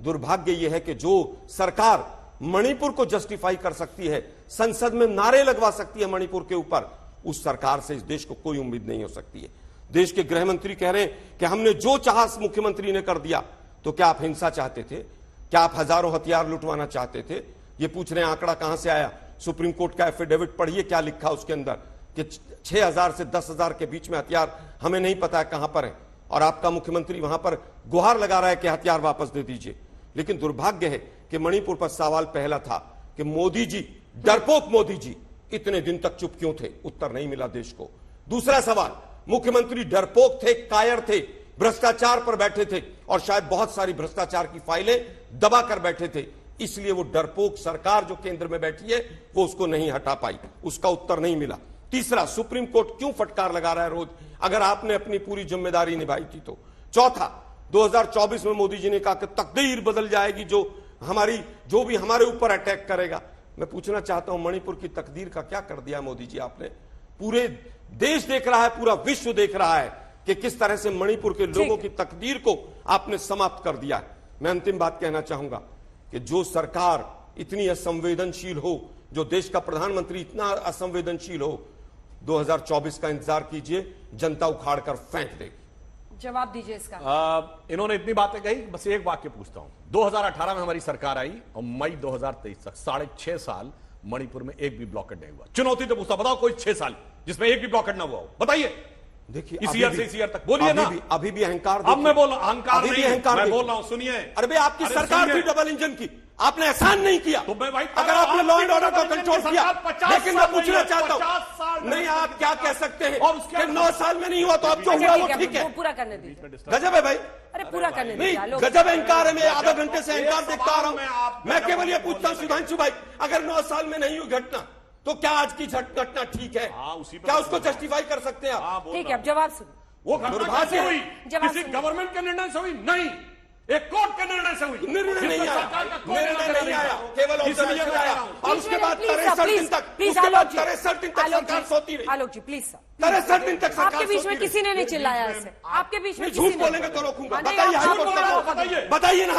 दुर्भाग्य यह है कि जो सरकार मणिपुर को जस्टिफाई कर सकती है, संसद में नारे लगवा सकती है मणिपुर के ऊपर, उस सरकार से इस देश को कोई उम्मीद नहीं हो सकती है। देश के गृह मंत्री कह रहे हैं कि हमने जो चाहा मुख्यमंत्री ने कर दिया। तो क्या आप हिंसा चाहते थे? क्या आप हजारों हथियार लुटवाना चाहते थे? ये पूछ रहे हैं आंकड़ा कहां से आया? सुप्रीम कोर्ट का एफिडेविट पढ़िए, क्या लिखा उसके अंदर कि 6000 से 10,000 के बीच में हथियार, हमें नहीं पता है कहां पर है, और आपका मुख्यमंत्री वहां पर गुहार लगा रहा है कि हथियार वापस दे दीजिए। लेकिन दुर्भाग्य है कि मणिपुर पर सवाल पहला था कि मोदी जी, डरपोक मोदी जी, इतने दिन तक चुप क्यों थे? उत्तर नहीं मिला देश को। दूसरा सवाल, मुख्यमंत्री डरपोक थे, कायर थे, भ्रष्टाचार पर बैठे थे, और शायद बहुत सारी भ्रष्टाचार की फाइलें दबा कर बैठे थे, इसलिए वो डरपोक सरकार जो केंद्र में बैठी है वो उसको नहीं हटा पाई। उसका उत्तर नहीं मिला। तीसरा, सुप्रीम कोर्ट क्यों फटकार लगा रहा है रोज, अगर आपने अपनी पूरी जिम्मेदारी निभाई थी तो? चौथा, 2024 में मोदी जी ने कहा कि तकदीर बदल जाएगी, जो भी हमारे ऊपर अटैक करेगा। मैं पूछना चाहता हूं, मणिपुर की तकदीर का क्या कर दिया मोदी जी आपने? पूरे देश देख रहा है, पूरा विश्व देख रहा है कि किस तरह से मणिपुर के लोगों की तकदीर को आपने समाप्त कर दिया है। मैं अंतिम बात कहना चाहूंगा कि जो सरकार इतनी असंवेदनशील हो, जो देश का प्रधानमंत्री इतना असंवेदनशील हो, 2024 का इंतजार कीजिए, जनता उखाड़ कर फेंक देगी। जवाब दीजिए इसका। इन्होंने इतनी बातें कही, बस एक वाक्य पूछता हूं। 2018 में हमारी सरकार आई और मई 2023 तक 6.5 साल मणिपुर में एक भी ब्लॉकेट नहीं हुआ। चुनौती तो पूछता, बताओ कोई 6 साल जिसमें एक भी ब्लॉकेट ना हुआ हो, बताइए। देखिए, इस ईयर से इस ईयर तक बोलिए ना। अभी भी अहंकार, अब मैं बोल रहा हूं अहंकार नहीं, मैं बोल रहा हूं, सुनिए। अरे भाई, आपकी सरकार थी डबल इंजन की, आपने एहसान नहीं किया। तो मैं भाई, अगर आपने लॉ एंड ऑर्डर को कंट्रोल किया, लेकिन मैं पूछना चाहता हूं, नहीं, आप क्या कह सकते हैं कि 9 साल में नहीं हुआ, तो अब जो हुआ वो ठीक है? पूरा करने दीजिए। गजब है भाई। अरे पूरा करने दीजिए। गजब अहंकार है। मैं आधा घंटे से अहंकार देखता आ रहा हूं। मैं केवल ये पूछता हूं सुधांशु भाई, अगर 9 साल में नहीं हुई घटना, तो क्या आज की घटना ठीक है? क्या उसको जस्टिफाई कर सकते हैं आप? ठीक है, अब जवाब सुनो। वो घटना कैसे हुई? किसी गवर्नमेंट के निर्णय से हुई? नहीं, एक कोर्ट के निर्णय से हुई। निर्णय नहीं आया, केवल ऑब्जर्वेशन आया, और उसके बाद 63 दिन तक, सरकार सोती रही। आलोक जी प्लीज, 63 दिन तक आपके बीच में किसी ने नहीं चिल्लाया ऐसे, आपके बीच में झूठ बोलेंगे तो रोकूंगा। बताइए हाईकोर्ट का, बताइए ना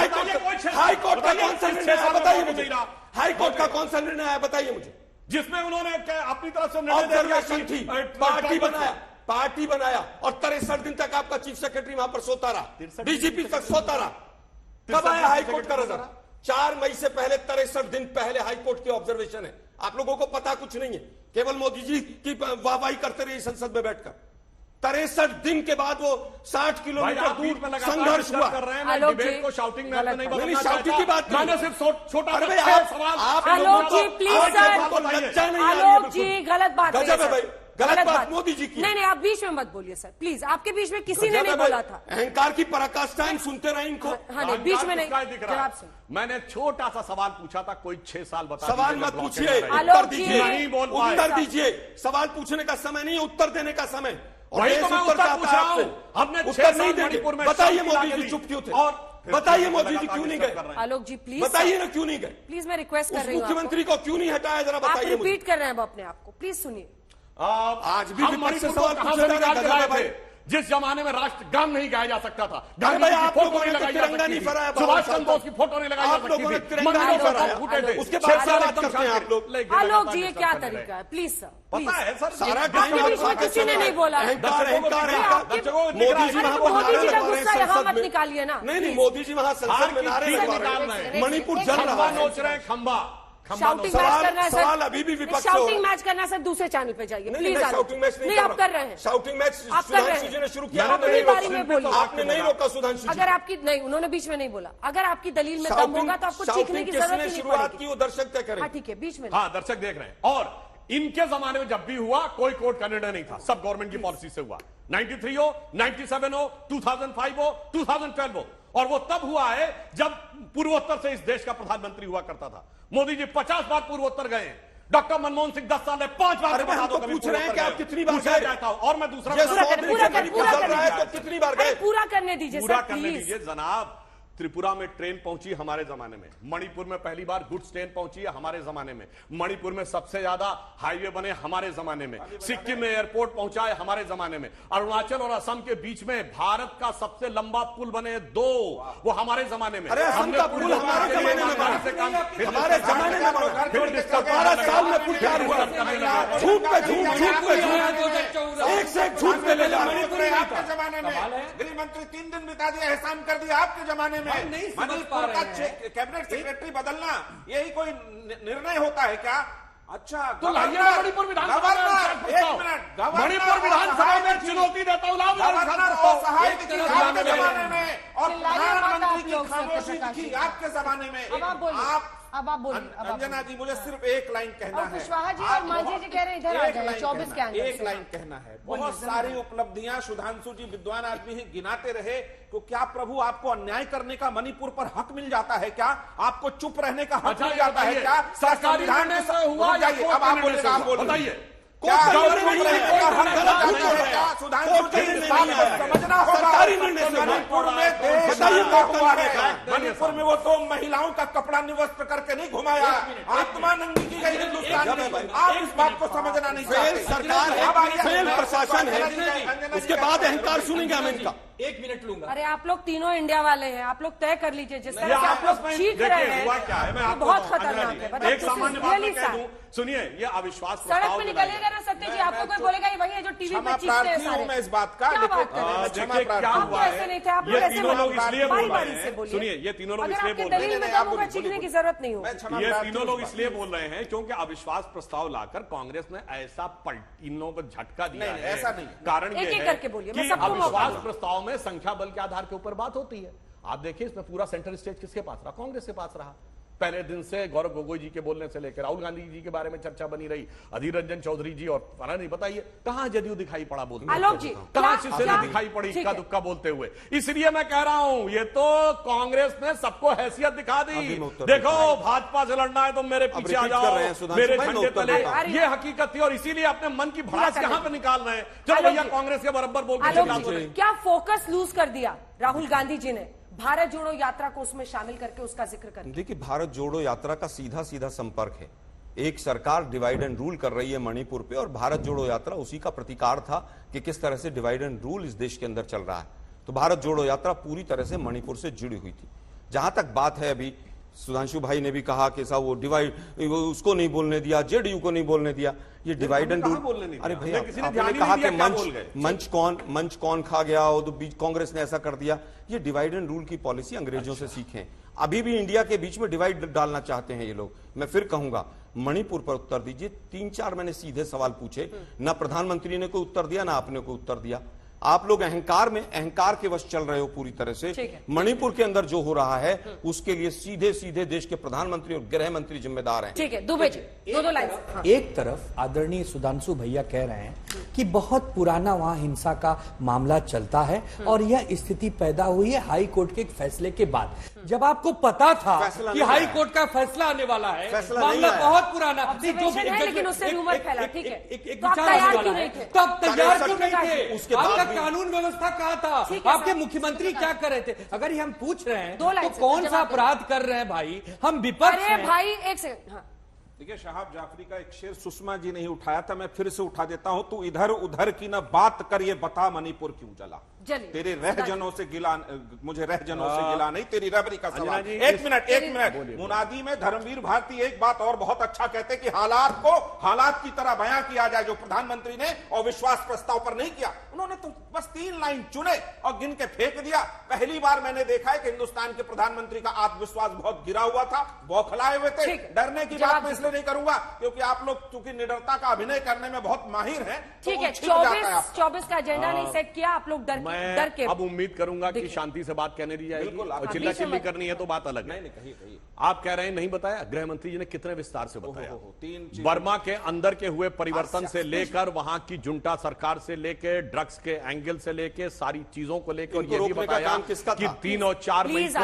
हाईकोर्ट का कौन सा निर्णय आया? बताइए मुझे, हाईकोर्ट का कौन सा निर्णय आया? बताइए मुझे, जिसमें उन्होंने अपनी तरफ से ऑब्जर्वेशन थी, पार्टी बनाया, और 63 दिन तक आपका चीफ सेक्रेटरी वहां पर सोता रहा, डीजीपी तक सोता रहा। कब आया हाईकोर्ट का नजर? 4 मई से पहले, 63 दिन पहले हाईकोर्ट की ऑब्जर्वेशन है। आप लोगों को पता कुछ नहीं है, केवल मोदी जी की वाहवाही करते रहिए संसद में बैठकर। 63 दिन के बाद वो 60 किलोमीटर दूर संघर्ष हुआ। कर रहे हैं, मैं डिबेट को शाउटिंग मैच में नहीं बदलना शाउटिंग की बात मैंने सिर्फ छोटा सवाल। आलोक जी प्लीज सर, आलोक जी गलत बात है भाई, गलत बात मोदी जी की। नहीं आप बीच में मत बोलिए सर प्लीज, आपके बीच में किसी ने नहीं बोला था। अहंकार की पराकाष्ठाएं सुनते रहे इनको। हाँ नहीं बीच में नहीं, जवाब से मैंने छोटा सा सवाल पूछा था, कोई 6 साल बता। सवाल मत पूछिए, उत्तर दीजिए, नहीं बोल पाए। उत्तर दीजिए, सवाल पूछने का समय नहीं है, उत्तर देने का समय। वही तो मैं उत्तर पूछ रहा हूँ। हमने 6 साल मणिपुर में, बताइए मोदी जी चुप क्यों थे? और बताइए मोदी जी क्यों नहीं गए? आलोक जी प्लीज बताइए ना क्यों नहीं गए? प्लीज मैं रिक्वेस्ट कर रही हूँ, मुख्यमंत्री को क्यों नहीं हटाया, जरा बताइए। आप रिपीट कर रहे हैं अपने आप को, प्लीज सुनिए। आज भी विपक्ष से सवाल पूछ रहे थे। जिस जमाने में राष्ट्रगान नहीं गाया जा सकता था, गांधी जी की फोटो नहीं लगाई जा सकती थी, सुभाष चंद्र बोस की फोटो नहीं लगाई जा सकती थी, मंदिरों पर बम फूटे थे। उसके बाद आप लोग। आलोक जी ये क्या तरीका है, प्लीज सर। पता है सर, सारा किसी ने नहीं बोला। मोदी जी का गुस्सा यहाँ मत निकालिए ना। नहीं मोदी जी वहाँ संसद में नारे निकाल रहे हैं, मणिपुर जल रहा है, नोच रहे हैं खंबा। शाउटिंग मैच करना है सर, सवाल अभी भी विपक्ष। शाउटिंग मैच करना है सर, दूसरे चैनल पे जाइए प्लीज। शाउटिंग मैच नहीं आप कर रहे हैं, शाउटिंग मैच सुधांशु जी ने शुरू किया, अपनी बारी में बोलिए। आपने नहीं रोका सुधांशु जी। अगर आपकी नहीं, उन्होंने बीच में नहीं बोला। अगर आपकी दलील में दम होगा तो आपको चीखने की जरूरत नहीं शुरुआत की, वो दर्शक तय करें। हाँ ठीक है, बीच में। हाँ दर्शक देख रहे हैं। और इनके जमाने में जब भी हुआ कोई कोर्ट का निर्णय नहीं था, सब गवर्नमेंट की पॉलिसी से हुआ। 93 हो, 97 हो, 2005 हो, 2012 हो। और वो तब हुआ है जब पूर्वोत्तर से इस देश का प्रधानमंत्री हुआ करता था। मोदी जी 50 बार पूर्वोत्तर गए, डॉक्टर मनमोहन सिंह 10 साल में 5 बार पूछ रहे हैं कि आप कितनी बार गए। और मैं दूसरा कितनी बार गए, पूरा करने दीजिए, पूरा करने दीजिए जनाब। त्रिपुरा में ट्रेन पहुंची हमारे जमाने में, मणिपुर में पहली बार गुड्स ट्रेन पहुंची है हमारे जमाने में, मणिपुर में सबसे ज्यादा हाईवे बने हमारे जमाने में, सिक्किम में एयरपोर्ट पहुंचा है हमारे जमाने में, अरुणाचल और असम के बीच में भारत का सबसे लंबा पुल बने 2, वो हमारे जमाने में। अरे असम का पुल हमारे जमाने में, हमारे जमाने में 12 साल में पुल तैयार हुआ। झूठ पे झूठ, झूठ पे झूठ, एक से एक झूठ पे ले जा। आपके जमाने में गृह मंत्री 3 दिन बिता दिया, एहसान कर दिया आपके जमाने में। मणिपुर का कैबिनेट सेक्रेटरी बदलना यही कोई निर्णय होता है क्या? अच्छा तो मणिपुर विधानसभा मणिपुर विधानसभा में चुनौती देता हूँ आपके जमाने में और प्रधानमंत्री की खामोशी दिखी आपके जमाने में। अब आप बोलिए। अंजना जी मुझे सिर्फ एक लाइन कहना है। कुशवाहा जी और मांझी जी कह रहे हैं इधर आ जाए 24 के अंदर। एक लाइन कहना है। बहुत सारी उपलब्धियां सुधांशु जी विद्वान आदमी ही गिनाते रहे, तो क्या प्रभु आपको अन्याय करने का मणिपुर पर हक मिल जाता है क्या? आपको चुप रहने का हक मिल जाता है क्या? सरकारी निर्णय से हुआ या अब आप बोले, आप बोलिए। बताइए समझना होगा। मणिपुर में वो 2 महिलाओं का कपड़ा निवस्त्र करके नहीं घुमाया, आत्मा नंगी की गई हिंदुस्तान में। आप इस बात को समझना नहीं चाहते। सरकार है, फेल प्रशासन है, उसके बाद अहंकार सुनेंगे हम इनका। 1 मिनट लूंगा। अरे आप लोग तीनों इंडिया वाले हैं, आप लोग तय कर लीजिए। जिस तरह से आप लोग चीख रहे हैं बहुत खतरनाक है। एक सामान्य बात मैं कह दूं, सुनिए, ये अविश्वास सड़क पे निकलिएगा ना सत्य जी, आपको कोई बोलेगा वही है जो टीवी पे चीखते हैं सारे। मैं इस बात का देखिए क्या हुआ है, ये तीनों लोग इसलिए बोल रहे हैं। सुनिए, ये तीनों लोग इसलिए बोल रहे हैं, चीखने की जरूरत नहीं हो। ये तीनों लोग इसलिए बोल रहे हैं क्योंकि अविश्वास प्रस्ताव लाकर कांग्रेस ने ऐसा इन लोगों को झटका दिया है। ऐसा नहीं, कारण ये है कि अविश्वास प्रस्ताव में संख्या बल के आधार के ऊपर बात होती है। आप देखिए इसमें पूरा सेंट्रल स्टेज किसके पास रहा? कांग्रेस के पास रहा। पहले दिन से गौरव गोगोई जी के बोलने से लेकर राहुल गांधी जी के बारे में चर्चा बनी रही, अधीर रंजन चौधरी जी और पता नहीं, बताइए कहां जदयू दिखाई पड़ा बोलते, आलोक जी कहां शिवसेना दिखाई पड़ी इक्का दुक्का बोलते हुए। इसलिए मैं कह रहा हूं, ये तो कांग्रेस ने सबको हैसियत दिखा दी। देखो भाजपा से लड़ना है तो मेरे पीछे आ जाओ, मेरे झंडे तले, ये हकीकत थी। और इसीलिए अपने मन की भड़ास यहां पे निकाल रहे हैं। चलो भैया कांग्रेस के बराबर बोल, क्या फोकस लूज कर दिया राहुल गांधी जी ने भारत जोड़ो यात्रा को उसमें शामिल करके उसका जिक्र करें? देखिए, भारत जोड़ो यात्रा का सीधा सीधा संपर्क है। एक सरकार डिवाइड एंड रूल कर रही है मणिपुर पे, और भारत जोड़ो यात्रा उसी का प्रतिकार था कि किस तरह से डिवाइड एंड रूल इस देश के अंदर चल रहा है। तो भारत जोड़ो यात्रा पूरी तरह से मणिपुर से जुड़ी हुई थी। जहां तक बात है, अभी सुधांशु भाई ने भी कहा कि साहब वो डिवाइड, उसको नहीं बोलने दिया, जेडीयू को नहीं बोलने दिया, ये डिवाइड एंड रूल। अरे भैया, आपने कहा कि मंच कौन खा गया, और तो कांग्रेस ने ऐसा कर दिया। ये डिवाइड एंड रूल की पॉलिसी अंग्रेजों से सीखें। अभी भी इंडिया के बीच में डिवाइड डालना चाहते हैं ये लोग। मैं फिर कहूंगा, मणिपुर पर उत्तर दीजिए। 3-4 मैंने सीधे सवाल पूछे, ना प्रधानमंत्री ने कोई उत्तर दिया, ना आपने कोई उत्तर दिया। आप लोग अहंकार के वश चल रहे हो पूरी तरह से। मणिपुर के अंदर जो हो रहा है उसके लिए सीधे सीधे देश के प्रधानमंत्री और गृह मंत्री जिम्मेदार हैं। ठीक है, दुबे जी, दो लाइन। एक तरफ आदरणीय सुधांशु भैया कह रहे हैं कि बहुत पुराना वहां हिंसा का मामला चलता है और यह स्थिति पैदा हुई है हाई कोर्ट के एक फैसले के बाद। जब आपको पता था कि हाई कोर्ट का फैसला आने वाला है, मामला बहुत पुराना, लेकिन उससे रूमर फैला, ठीक है, तो आप तैयार क्यों नहीं थे? तो आप तैयार क्यों नहीं थे? उसके बाद कानून व्यवस्था कहा था, आपके मुख्यमंत्री क्या कर रहे थे? अगर हम पूछ रहे हैं तो कौन सा अपराध कर रहे हैं भाई? हम विपक्ष हैं। भाई एक सेकंड, हाँ। देखिए, शहाब जाफरी का एक शेर सुषमा जी नहीं उठाया था, मैं फिर से उठा देता हूं। तू इधर उधर की ना बात कर, ये बता मणिपुर क्यों जला? तेरे रहजनों से गिला, मुझे रहजनों से गिला नहीं, तेरी रबरी का सवाल। एक मिनट। मुनादी में धर्मवीर भारती एक बात और बहुत अच्छा कहते कि हालात को हालात की तरह बयां किया जाए, जो प्रधानमंत्री ने अविश्वास प्रस्ताव पर नहीं किया। उन्होंने तो बस 3 लाइन चुने और गिन के फेंक दिया। पहली बार मैंने देखा है कि हिंदुस्तान के प्रधानमंत्री का आत्मविश्वास बहुत गिरा हुआ था, बौखलाए हुए थे। डरने की बात मैं इसलिए नहीं करूंगा क्योंकि आप लोग चूंकि निडरता का अभिनय करने में बहुत माहिर हैं। ठीक है, 24 का एजेंडा नहीं सेट किया, आप लोग डर के। अब उम्मीद करूंगा कि शांति से बात कहने दी जाएगी और चिल्ला चिल्ली करनी है तो बात अलग है। कहिए। आप कह रहे हैं नहीं बताया, गृह मंत्री जी ने कितने विस्तार से बताया। बर्मा के अंदर के हुए परिवर्तन से लेकर वहां की जुंटा सरकार से लेकर ड्रग्स के एंगल से लेकर सारी चीजों को लेकर और यह भी बताया कि 3 और 4 मई को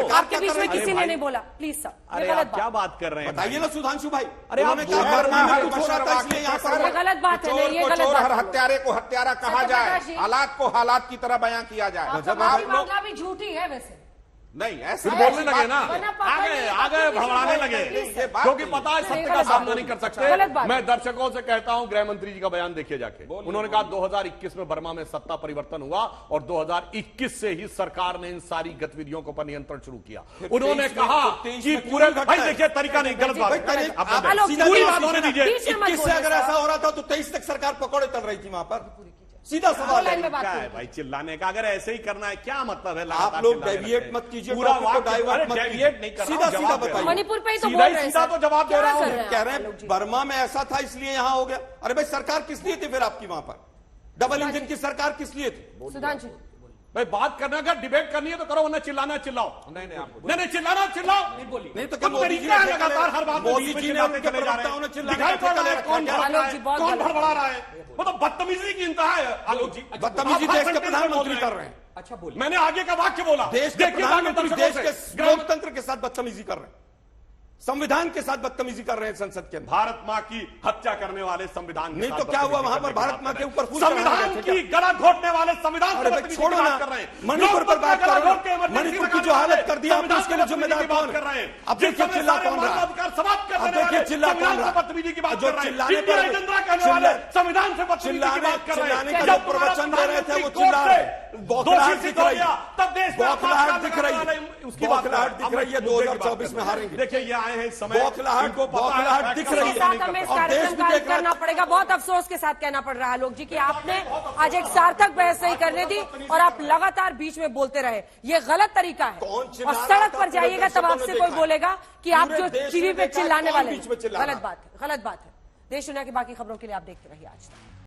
आपके बीच में किसी ने नहीं बोला, प्लीज सर। अरे आप क्या बात कर रहे हैं? बताइए ना सुधांशु भाई। अरे आप गलत बात है, ये गलत बात। हत्यारे को हत्यारा कहा जाए, हालात को हालात की तरह बयां किया जाए। जब आप लोग भी झूठी है वैसे नहीं, ऐसे बोलने लगे ना, आगे भड़बड़ाने लगे क्योंकि पता है सत्य का सामना नहीं कर सकते। मैं दर्शकों से कहता हूं, गृह मंत्री जी का बयान देखिए जाके। उन्होंने कहा 2021 में बर्मा में सत्ता परिवर्तन हुआ और 2021 से ही सरकार ने इन सारी गतिविधियों को पर नियंत्रण शुरू किया। उन्होंने कहा कि पूरे भाई देखिए तरीका नहीं, गलत बात, पूरी बात होने दीजिए। 21 से अगर ऐसा हो रहा था तो 23 तक सरकार पकौड़े तल रही थी वहां पर। सीधा सवाल है क्या है भाई चिल्लाने का? अगर ऐसे ही करना है क्या मतलब है? आप लोग डेविएट मत कीजिए, पूरा डाइवर्ट मत कीजिए, नहीं कर सीधा सीधा बताइए। मणिपुर पे ही तो बोल रहे हैं, सीधा तो जवाब दे रहा हूं। कह रहे हैं बर्मा में ऐसा था इसलिए यहां हो गया। अरे भाई सरकार किस लिए थी फिर आपकी वहां पर? डबल इंजन की सरकार किस लिए थी? सुधांशु भाई बात करना, अगर डिबेट करनी है तो करो, वरना चिल्लाना चिल्लाओ। नहीं चिल्लाना चिल्लाओ नहीं तो क्या मोदी जी ने लगातार हर बात मोदी जी ने अपने चले जा रहे हैं। कौन भड़बड़ा रहा है? वो तो बदतमीजी की इंतहा है आलोक जी। बदतमीजी देश के प्रधानमंत्री कर रहे हैं। अच्छा बोलिए। मैंने आगे का वाक्य बोला, देश के प्रधानमंत्री देश के लोकतंत्र के साथ बदतमीजी कर रहे हैं, संविधान के साथ बदतमीजी कर रहे हैं संसद के अंदर। भारत मां की हत्या करने वाले संविधान नहीं तो क्या हुआ वहां पर? भारत मां के ऊपर संविधान की गला घोटने वाले संविधान छोड़ो ना, मणिपुर पर बात करो। मणिपुर की जो हालत कर दिया आपने उसके लिए जिम्मेदार कौन कर रहे हैं? अब देखिए चिल्ला कौन रहा है? अब देखिए चिल्ला कौन रहा है? बदतमीजी की बात जो चिल्लाने पर संविधान से चिल्लाने का जो प्रवचन दे रहे थे वो चिल्ला रहे, बौखलाहट दिख रही है, बौखलाहट दिख रही है, बौखलाहट दिख रही है। 2024 में हारेंगे। देखिए ये आए हैं इस समय, बौखलाहट दिख रही है। हमें इस कार्यक्रम का अंत करना पड़ेगा। बहुत अफसोस के साथ कहना पड़ रहा है आलोक जी कि आपने आज एक सार्थक बहस नहीं करने दी और आप लगातार बीच में बोलते रहे। ये गलत तरीका है और सड़क पर जाइएगा तब आपसे कोई बोलेगा कि आप जो टीवी पे चिल्लाने वाले, गलत बात है, गलत बात है। देश दुनिया की बाकी खबरों के लिए आप देखते रहिए आज तक।